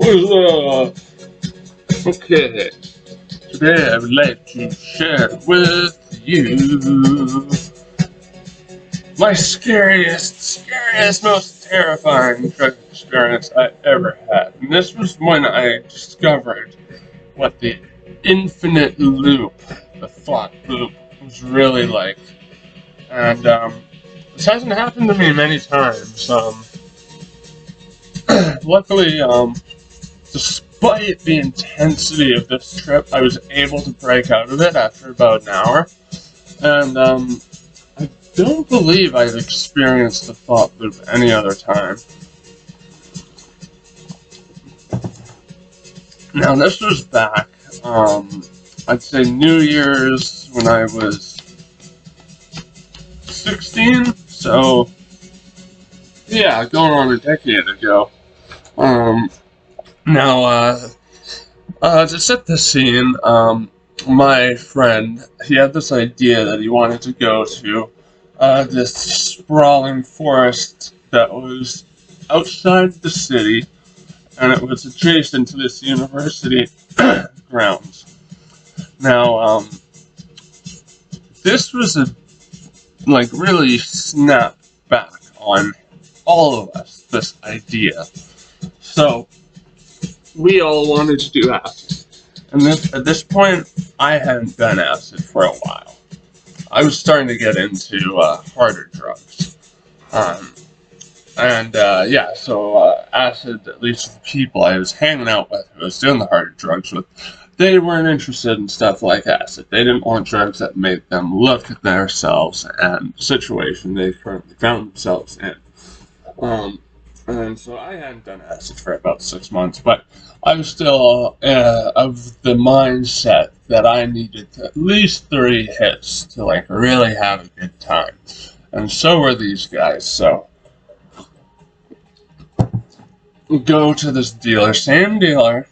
What's up? Okay, today I would like to share with you my scariest, most terrifying drug experience I ever had. And this was when I discovered what the infinite loop, the thought loop, was really like. And this hasn't happened to me many times. Luckily, despite the intensity of this trip, I was able to break out of it after about an hour. And I don't believe I've experienced the thought loop any other time. Now, this was back, I'd say New Year's when I was 16, so yeah, going on a decade ago. Now, to set the scene, my friend, he had this idea that he wanted to go to this sprawling forest that was outside the city, and it was adjacent to this university grounds. Now, this was really snapped back on all of us, this idea. So, we all wanted to do acid. And at this point, I hadn't done acid for a while. I was starting to get into harder drugs. So acid, at least the people I was hanging out with who I was doing the harder drugs with, they weren't interested in stuff like acid. They didn't want drugs that made them look at themselves and the situation they currently found themselves in. And so I hadn't done acid for about 6 months, but I was still of the mindset that I needed at least 3 hits to really have a good time. And so were these guys, so we go to this dealer, same dealer,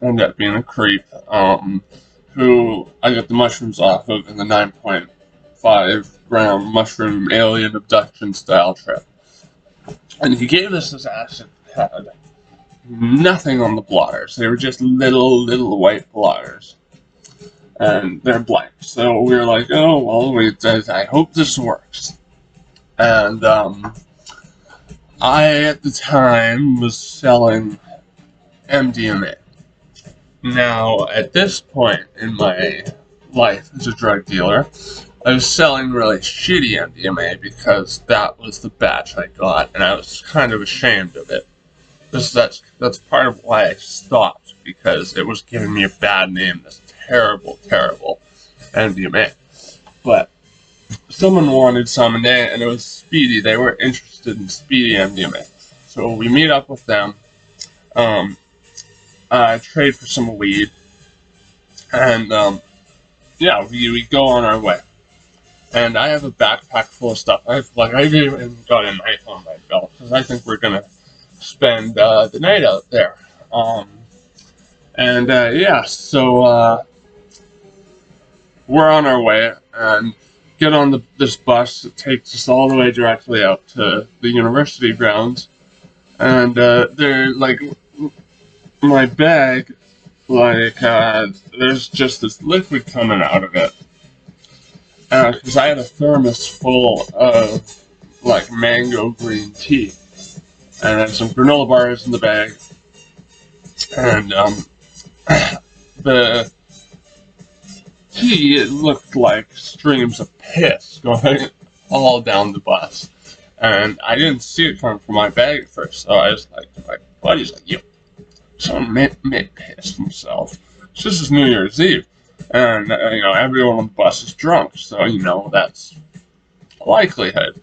ended up being a creep, who I got the mushrooms off of in the 9.5 gram mushroom alien abduction style trip. And he gave us this acid that had nothing on the blotters. They were just little white blotters. And they're blank. So we were like, oh, well, I hope this works. And I, at the time, was selling MDMA. Now, at this point in my life as a drug dealer, I was selling really shitty MDMA because that was the batch I got, and I was kind of ashamed of it. That's part of why I stopped, because it was giving me a bad name, this terrible MDMA. But someone wanted some, and it was Speedy. They were interested in Speedy MDMA. So we meet up with them, trade for some weed, and we go on our way. And I have a backpack full of stuff. I've even got a knife on my belt, because I think we're gonna spend the night out there. So we're on our way and get on this bus that takes us all the way directly out to the university grounds. And they're my bag, there's just this liquid coming out of it. Because I had a thermos full of mango green tea, and I had some granola bars in the bag, and the tea, it looked like streams of piss going all down the bus, and I didn't see it coming from my bag at first. So I was like, my buddy's like, "Yo, someone may piss himself." So this is New Year's Eve. And everyone on the bus is drunk, so that's a likelihood.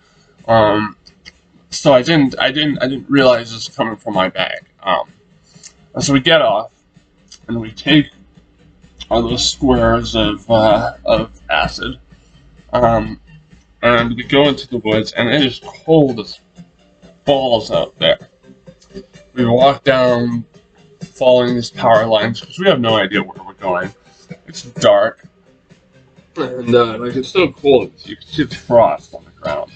So I didn't realize this was coming from my bag. And so we get off, and we take all those squares of acid, and we go into the woods, and it is cold as balls out there. We walk down, following these power lines, because we have no idea where we're going. It's dark, and it's so cold, you can see the frost on the ground.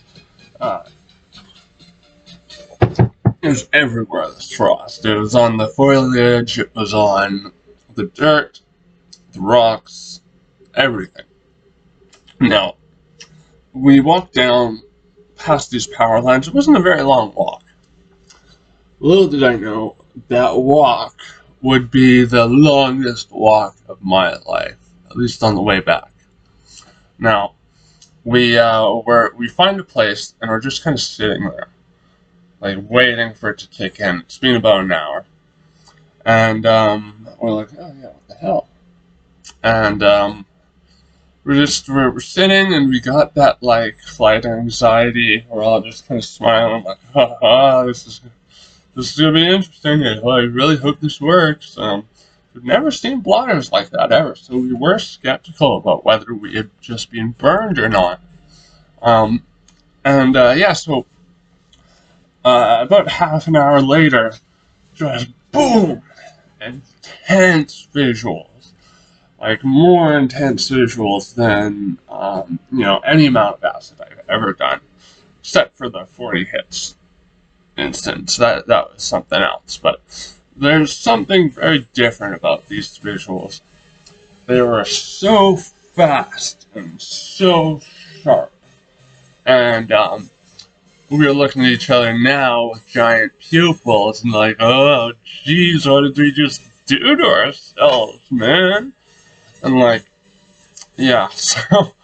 It was everywhere, this frost. It was on the foliage, it was on the dirt, the rocks, everything. Now, we walked down past these power lines. It wasn't a very long walk. Little did I know, that walk would be the longest walk of my life, at least on the way back. Now, we find a place, and we're just kind of sitting there, like waiting for it to kick in. It's been about an hour, and we're like, oh yeah, what the hell? And we're sitting, and we got that like flight anxiety. We're all just kind of smiling, like, ha, this is gonna be interesting. I really hope this works. We've never seen blotters like that ever, so we were skeptical about whether we had just been burned or not. Yeah, so about half an hour later, just boom, intense visuals, like more intense visuals than any amount of acid I've ever done, except for the 40 hits instance. That was something else, but there's something very different about these visuals. They were so fast and so sharp, and we were looking at each other now with giant pupils and like, oh geez, what did we just do to ourselves, man? And like, yeah, so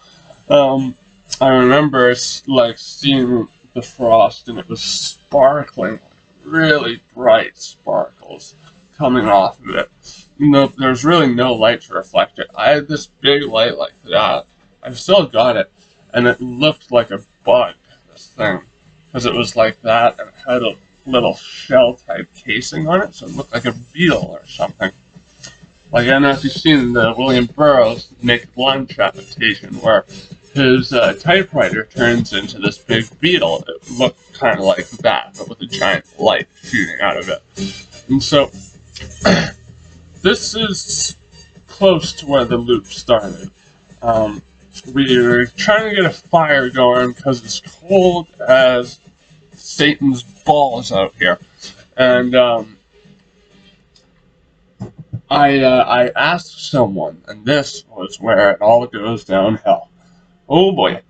I remember like seeing the frost, and it was sparkling, really bright sparkles coming off of it. There's really no light to reflect it. I had this big light like that. I've still got it, and it looked like a bug, this thing, because it was like that, and it had a little shell-type casing on it, so it looked like a beetle or something. Like, I don't know if you've seen the William Burroughs Naked Lunch adaptation, where his typewriter turns into this big beetle. It looked kind of like that, but with a giant light shooting out of it. And so, this is close to where the loop started. We were trying to get a fire going because it's cold as Satan's balls out here. And I asked someone, and this was where it all goes downhill. Oh boy.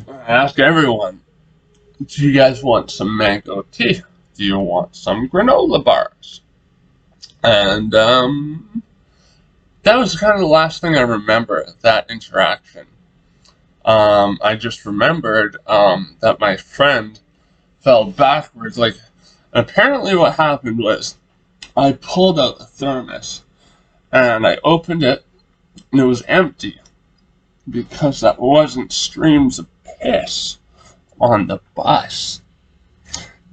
I asked everyone, do you guys want some mango tea? Do you want some granola bars? And that was kind of the last thing I remember, that interaction. I just remembered that my friend fell backwards. Like, apparently what happened was I pulled out the thermos and I opened it, and it was empty, because that wasn't streams of piss on the bus.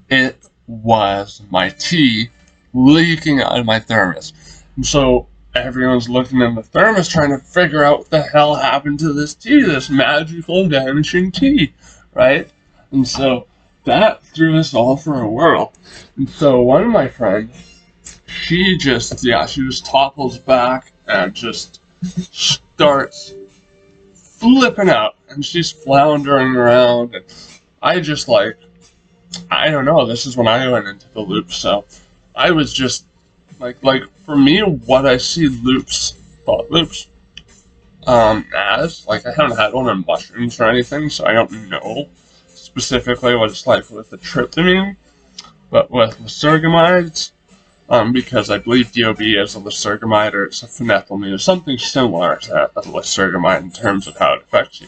It was my tea leaking out of my thermos. And so everyone's looking in the thermos trying to figure out what the hell happened to this tea, this magical vanishing tea, right? And so that threw us all for a whirl. And so one of my friends, she just topples back and just starts flipping out, and she's floundering around, and I just like, I don't know, this is when I went into the loop, so I was just like for me, what I see thought loops as, like, I haven't had one on mushrooms or anything, so I don't know specifically what it's like with the tryptamine, but with lysergamides, because I believe DOB is a lysergamide, or it's a phenethylamine, or something similar to a lysergamide in terms of how it affects you.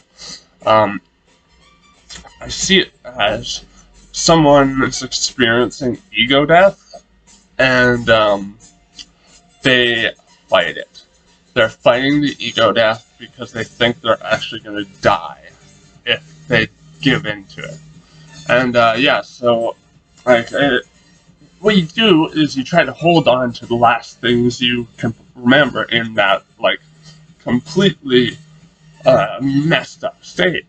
I see it as someone is experiencing ego death, and they fight it. They're fighting the ego death because they think they're actually going to die if they give into it. And so like what you do is you try to hold on to the last things you can remember in that like completely messed up state.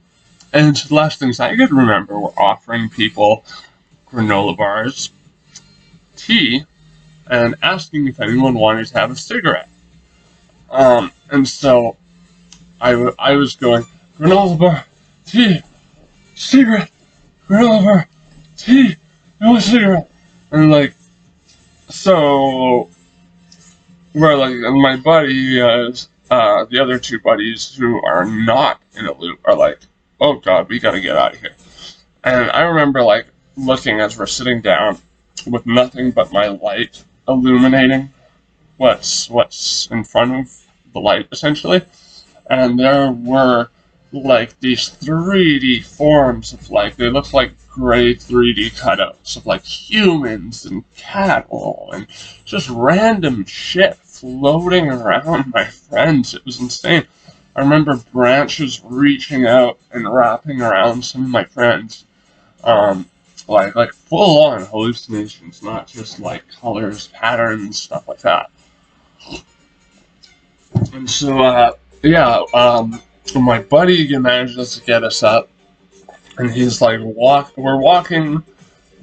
And the last things I could remember were offering people granola bars, tea, and asking if anyone wanted to have a cigarette. And so I was going, granola bar, tea, cigarette, granola bar, T, you want a cigarette? And like, so we're like, and my buddy, the other two buddies who are not in a loop are like, oh god, we gotta get out of here. And I remember like looking as we're sitting down with nothing but my light illuminating what's in front of the light essentially, and there were like these 3D forms of like, they looked like gray 3D cutouts of like humans and cattle and just random shit floating around my friends. It was insane. I remember branches reaching out and wrapping around some of my friends. Like full on hallucinations, not just like colors, patterns, stuff like that. And so, yeah, my buddy manages to get us up, and he's like, we're walking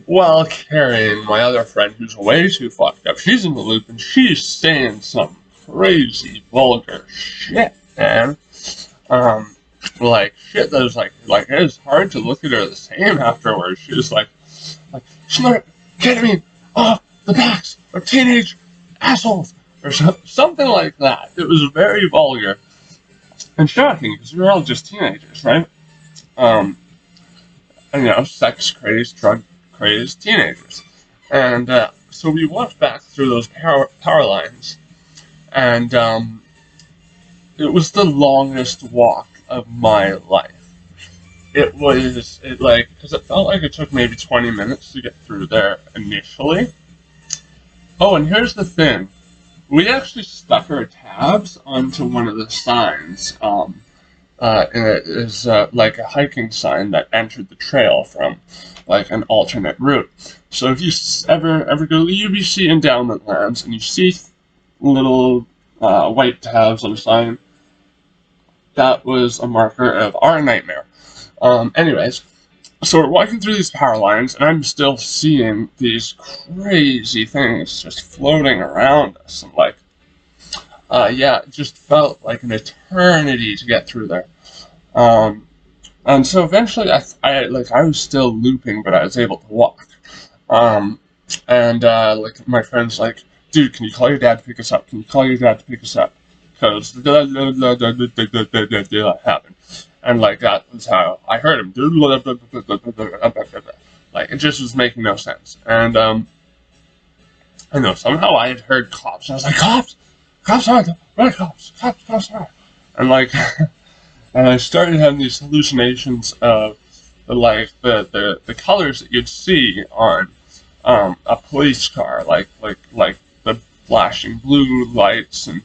while carrying my other friend who's way too fucked up. She's in the loop, and she's saying some crazy, vulgar shit, man. Like, shit that was like, it's hard to look at her the same afterwards. She was like, smart, ketamine, the backs of teenage assholes, or something like that. It was very vulgar and shocking because we were all just teenagers, right? And sex crazed, drug crazed teenagers. And so we walked back through those power lines, and it was the longest walk of my life. Because it felt like it took maybe 20 minutes to get through there initially. Oh, and here's the thing. We actually stuck our tabs onto one of the signs. And it is like a hiking sign that entered the trail from like an alternate route. So if you ever go to the UBC endowment lands and you see little white tabs on the sign, that was a marker of our nightmare. Anyways, so we're walking through these power lines, and I'm still seeing these crazy things just floating around us. And like, it just felt like an eternity to get through there. And so eventually, I was still looping, but I was able to walk. Like my friend's like, dude, can you call your dad to pick us up? Can you call your dad to pick us up? Because that happened. And like that was how I heard him. Like it just was making no sense. And I know somehow I had heard cops. I was like, cops are right, cops are. And like, and I started having these hallucinations of the colors that you'd see on a police car, like the flashing blue lights, and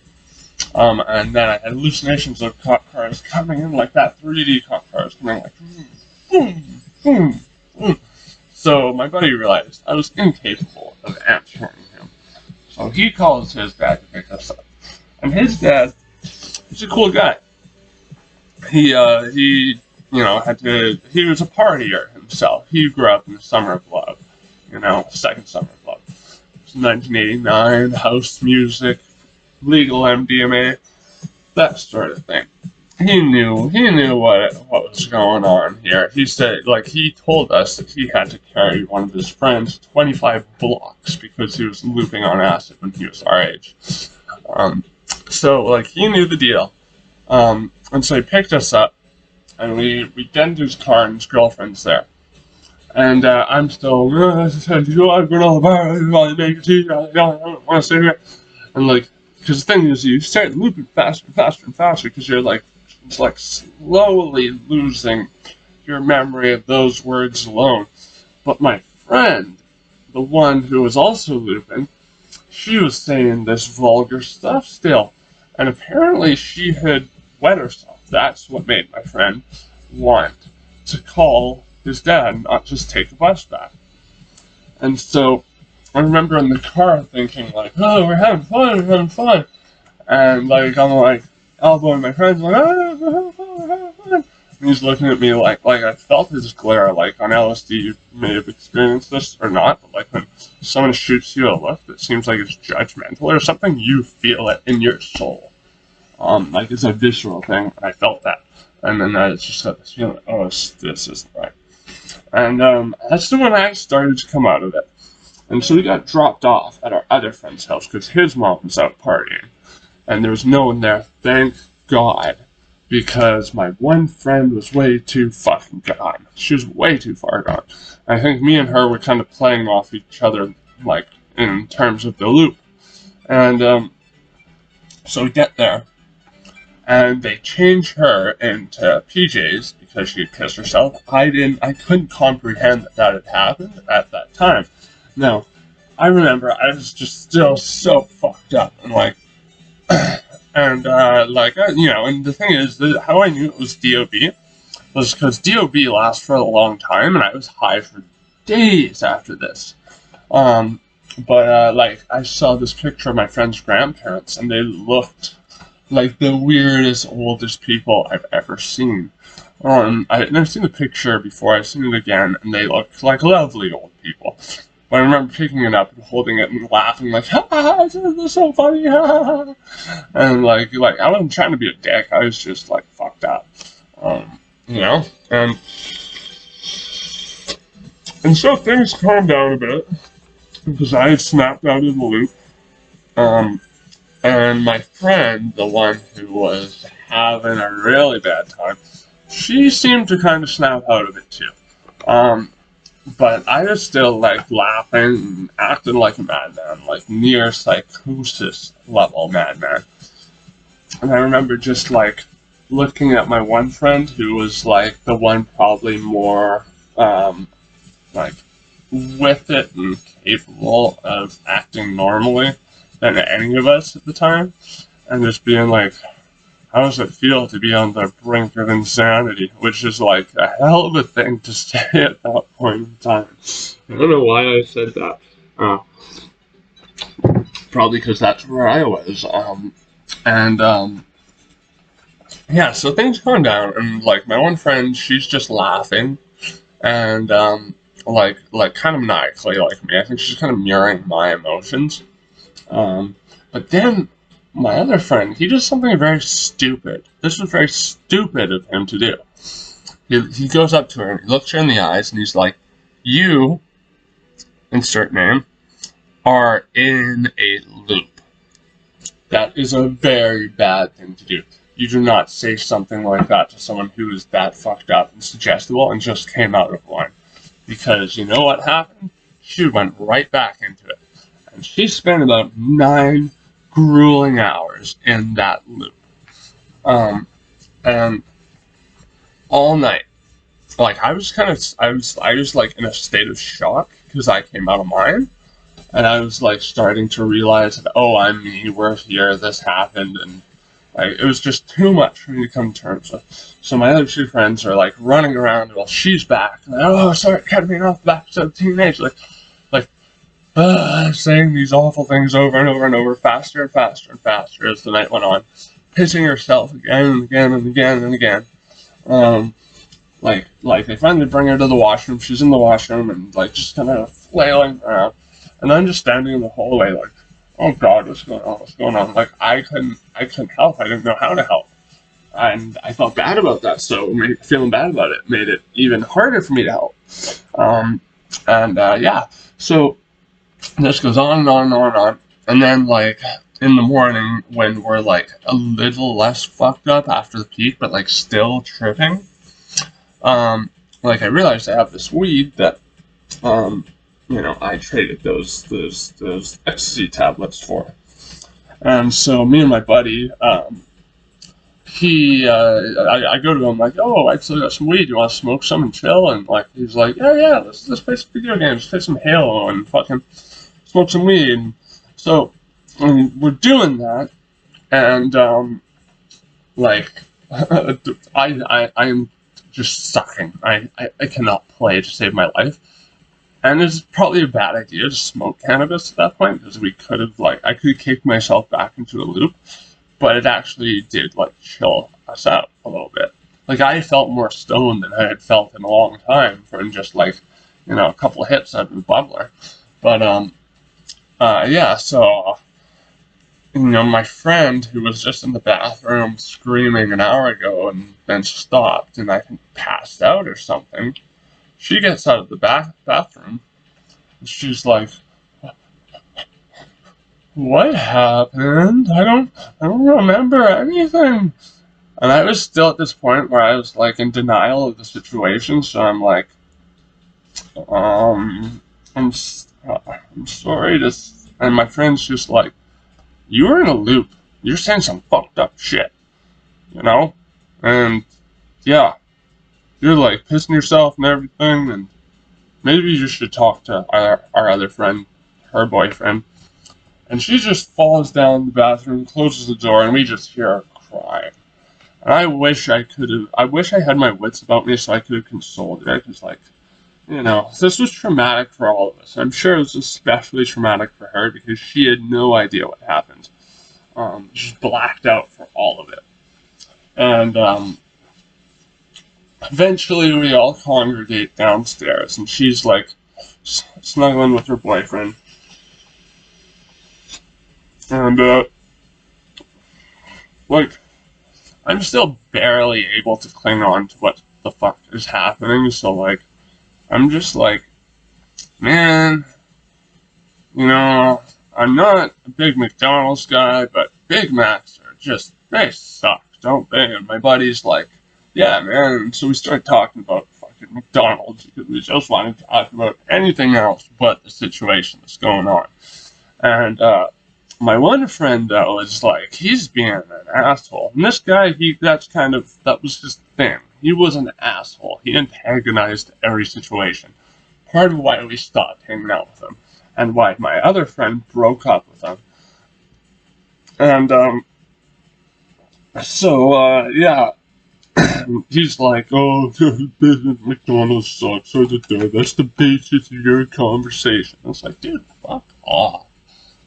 then I had hallucinations of cop cars coming in like that, 3D cop cars coming like boom, boom, boom. So my buddy realized I was incapable of answering him. So he calls his dad to pick us up. And his dad, he's a cool guy. He he was a partier himself. He grew up in the summer of love, second summer of love. It was 1989, house music, legal MDMA, that sort of thing. He knew what was going on here. He said, he told us that he had to carry one of his friends 25 blocks because he was looping on acid when he was our age. So he knew the deal. And so he picked us up, and we get into his car, and his girlfriend's there. And I'm still, you want to go to the bar, you want to make a tea, I don't want to stay here. And because the thing is, you start looping faster and faster and faster because you're slowly losing your memory of those words alone. But my friend, the one who was also looping, she was saying this vulgar stuff still. And apparently she had wet herself. That's what made my friend want to call his dad, not just take a bus back. And so I remember in the car thinking oh, we're having fun. And I'm elbowing my friend, we're having fun. And he's looking at me like I felt his glare, on LSD you may have experienced this or not, but when someone shoots you a look that seems like it's judgmental or something, you feel it in your soul. It's a visceral thing, and I felt that. And then I just got this feeling, oh, this isn't right. And that's when I started to come out of it. And so we got dropped off at our other friend's house because his mom was out partying. And there was no one there, thank God, because my one friend was way too fucking gone. She was way too far gone. I think me and her were kind of playing off each other, like, in terms of the loop. And so we get there, and they change her into PJs because she had pissed herself. I couldn't comprehend that had happened at that time. Now, I remember I was just still so fucked up, and like, and and the thing is, how I knew it was DOB was because DOB lasts for a long time, and I was high for days after this. But I saw this picture of my friend's grandparents, and they looked like the weirdest, oldest people I've ever seen. I'd never seen the picture before. I've seen it again, and they looked like lovely old people. But I remember picking it up and holding it and laughing like, ha ha, this is so funny, ha ha. And like I wasn't trying to be a dick. I was just like fucked up, you know. And so things calmed down a bit because I had snapped out of the loop. And my friend, the one who was having a really bad time, she seemed to kind of snap out of it too. But I was still like laughing and acting like a madman, like near psychosis level madman. And I remember just like looking at my one friend who was like the one probably more like with it and capable of acting normally than any of us at the time, and just being like, how does it feel to be on the brink of insanity? Which is like a hell of a thing to say at that point in time. I don't know why I said that. Probably because that's where I was. Yeah, so things calm down, and like my one friend, she's just laughing, and like kind of maniacally like me. I think she's kind of mirroring my emotions. But then my other friend, he does something very stupid. This was very stupid of him to do. He goes up to her and he looks her in the eyes and he's like, you, insert name, are in a loop. That is a very bad thing to do. You do not say something like that to someone who is that fucked up and suggestible and just came out of line. Because you know what happened? She went right back into it. And she spent about 9 grueling hours in that loop. And all night. Like I was like in a state of shock because I came out of mine. And I was like starting to realize that, oh, I'm me, we're here, this happened, and like it was just too much for me to come to terms with. So my other 2 friends are like running around while she's back. And oh, sorry, ketamine off the back of teenage. Saying these awful things over and over and over, faster and faster and faster as the night went on, pissing herself again and again and again and again. Like they finally bring her to the washroom. She's in the washroom and like just kind of flailing around, and I'm just standing in the hallway like, oh God, what's going on? What's going on? Like I couldn't help. I didn't know how to help, and I felt bad about that. So feeling bad about it made it even harder for me to help. Yeah, so. This goes on and on and on and on. And then, like, in the morning, when we're, like, a little less fucked up after the peak, but, like, still tripping, like, I realized I have this weed that, I traded those ecstasy tablets for. And so me and my buddy, I go to him like, oh, I still got some weed. You want to smoke some and chill? And like, he's like, yeah, let's play some video games, play some Halo, and fucking smoke some weed. And so we're doing that, and I'm just sucking. I cannot play to save my life. And it's probably a bad idea to smoke cannabis at that point because I could have kicked myself back into a loop. But it actually did, like, chill us out a little bit. Like, I felt more stoned than I had felt in a long time from just, like, a couple of hits out of the bubbler. But, so, my friend who was just in the bathroom screaming an hour ago and then stopped and I think passed out or something, she gets out of the bathroom, and she's like, "What happened? I don't remember anything." And I was still at this point where I was like in denial of the situation, so I'm like, I'm sorry to, and my friend's just like, "You were in a loop. You're saying some fucked up shit, you know? And yeah, you're like pissing yourself and everything, and maybe you should talk to our other friend, her boyfriend." And she just falls down the bathroom, closes the door, and we just hear her cry. And I wish I had my wits about me so I could have consoled her, because, like, you know, this was traumatic for all of us. I'm sure it was especially traumatic for her because she had no idea what happened. Just blacked out for all of it. And, eventually we all congregate downstairs, and she's, like, snuggling with her boyfriend. And, like, I'm still barely able to cling on to what the fuck is happening, so, like, I'm just like, man, you know, I'm not a big McDonald's guy, but Big Macs are just, they suck, don't they? And my buddy's like, yeah, man. So we started talking about fucking McDonald's because we just wanted to talk about anything else but the situation that's going on. And, my one friend, though, is like, he's being an asshole. And this guy, that was his thing. He was an asshole. He antagonized every situation. Part of why we stopped hanging out with him. And why my other friend broke up with him. And, yeah. He's like, oh, McDonald's sucks, or that's the basis of your conversation. I was like, dude, fuck off.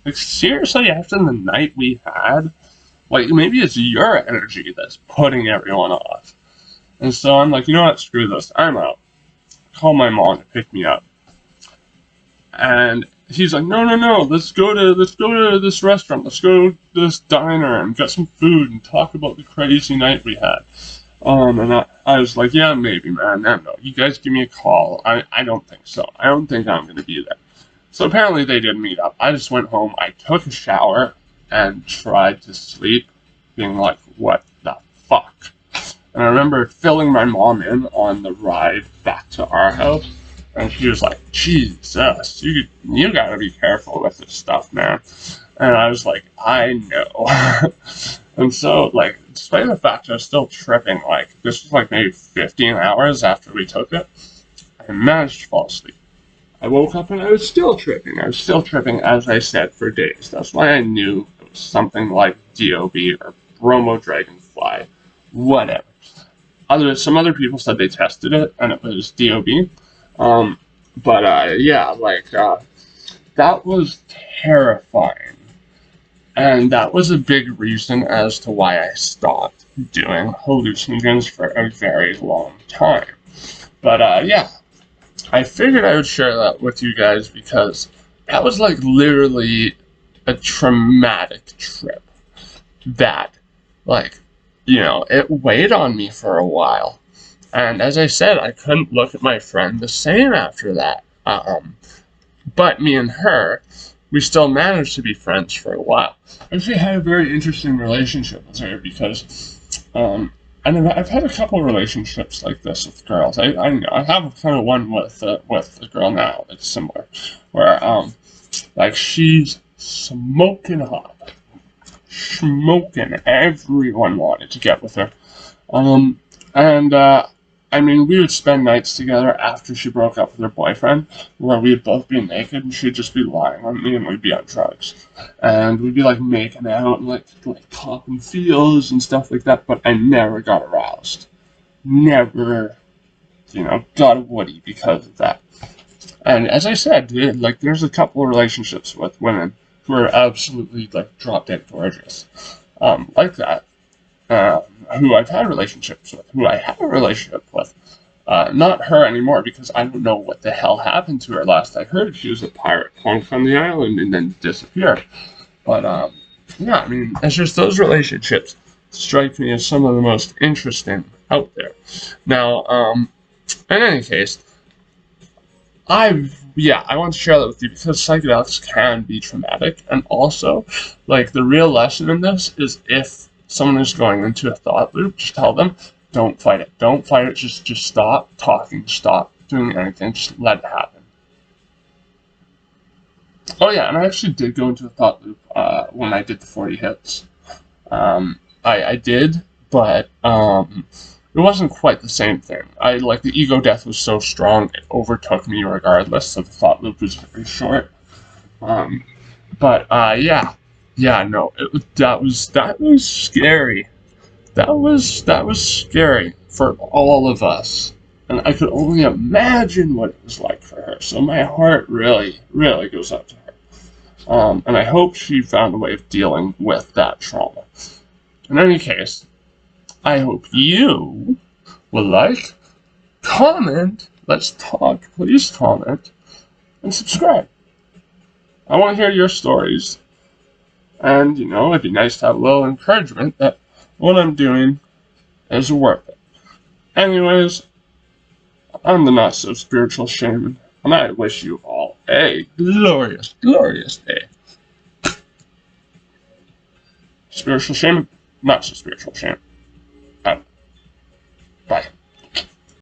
Like, seriously, after the night we had, like, maybe it's your energy that's putting everyone off. And so I'm like, you know what, screw this, I'm out. Call my mom to pick me up. And he's like, no, let's go to this restaurant, let's go to this diner and get some food and talk about the crazy night we had. And I was like, yeah, maybe, man, I don't know. You guys give me a call. I don't think so. I don't think I'm going to be there. So apparently they didn't meet up. I just went home, I took a shower, and tried to sleep, being like, what the fuck? And I remember filling my mom in on the ride back to our house, and she was like, Jesus, you gotta be careful with this stuff, man. And I was like, I know. And so, like, despite the fact I was still tripping, like, this was like maybe 15 hours after we took it, I managed to fall asleep. I woke up and I was still tripping. I was still tripping, as I said, for days. That's why I knew it was something like DOB or Bromo Dragonfly, whatever. Some other people said they tested it and it was DOB. That was terrifying. And that was a big reason as to why I stopped doing hallucinogens for a very long time. But, yeah. I figured I would share that with you guys because that was like literally a traumatic trip that, like, you know, it weighed on me for a while. And as I said, I couldn't look at my friend the same after that. But me and her, we still managed to be friends for a while. I actually had a very interesting relationship with her because, and I've had a couple of relationships like this with girls. I have kind of one with a girl now that's similar, where like she's smoking hot, smoking. Everyone wanted to get with her, I mean, we would spend nights together after she broke up with her boyfriend, where we'd both be naked and she'd just be lying on me and we'd be on drugs. And we'd be like making out and like popping feels and stuff like that, but I never got aroused. Never, you know, got a woody because of that. And as I said, dude, like there's a couple of relationships with women who are absolutely like drop dead gorgeous. Like that. Who I've had relationships with, who I have a relationship with. Not her anymore because I don't know what the hell happened to her. Last I heard, she was a pirate punk on the island and then disappeared. But, yeah, I mean, it's just those relationships strike me as some of the most interesting out there. Now, in any case, I want to share that with you because psychedelics can be traumatic, and also, like, the real lesson in this is if someone is going into a thought loop, just tell them, don't fight it. Don't fight it. Just stop talking. Stop doing anything. Just let it happen. Oh yeah, and I actually did go into a thought loop when I did the 40 hits. I did, but it wasn't quite the same thing. The ego death was so strong it overtook me regardless. So the thought loop was very short. Um, but no, that was scary. That was scary for all of us, and I could only imagine what it was like for her. So my heart really, really goes out to her. And I hope she found a way of dealing with that trauma. In any case, I hope you will like, comment, let's talk, please comment, and subscribe. I want to hear your stories. And, it'd be nice to have a little encouragement that what I'm doing is worth it. Anyways, I'm the not so spiritual shaman, and I wish you all a glorious, glorious day. Spiritual shaman, not so spiritual shaman. Bye.